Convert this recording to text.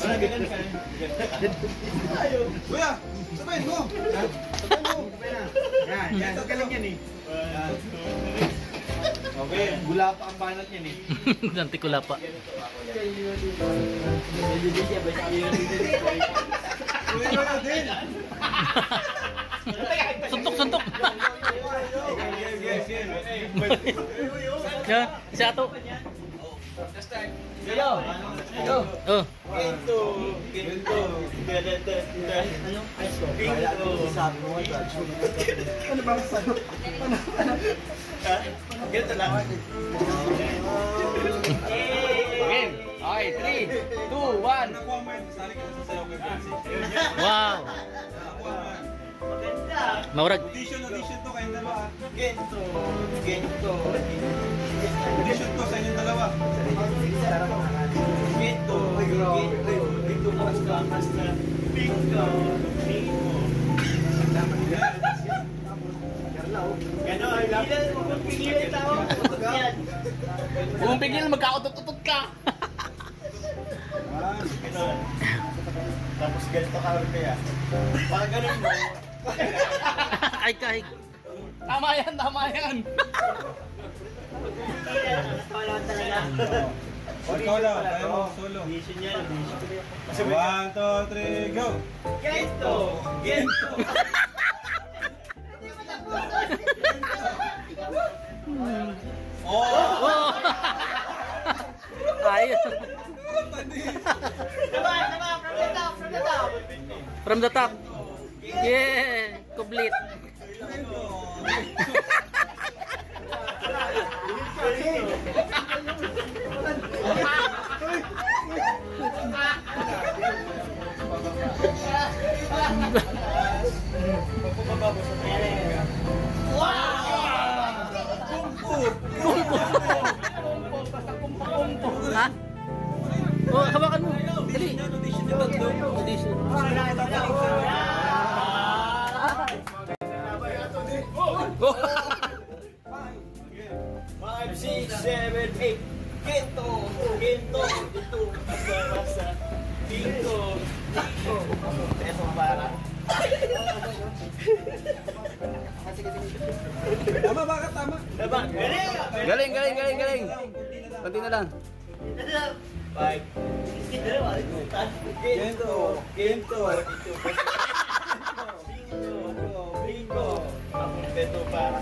Wala, ganyan ka. Ayaw. Kuya, sabayin mo. Sabayin mo. Yan. Galing yan eh. Okay, gula pa ang banat niyan eh. Nanti kula pa. Suntok. Yan, isa to. Yo. Oh. Ginto. Anong ice ko? Sabi mo ito. Ano ba sa'yo? Ganito lang. Game. Okay, 3, 2, 1. Wow. Maurag. Audition to kayong dalawa. Ginto. Audition to sa inyong dalawa. Ginto. Basta. Bingo. Ganon. Pigil tao. Kung pigil, magkautot-utot ka. Ganon. Tapos ganito ka rin kaya. Parang ganun mo. Ay, kahit. Tama yan. Wala talaga. Ikaw daw, kaya mo solo. Vision yan. 1, 2, 3, go! Gento! Oh! Ayos. From the top. Yeah, complete. Ha? Oh, hawakan mo. Dali. Audition. 5, 6, 7, 8. Ginto. Ito. Basta. Bingo. Ito para. Tama ba ka? Tama. Galing. Kunti na lang. 5. Ginto. Bingo. Ito para.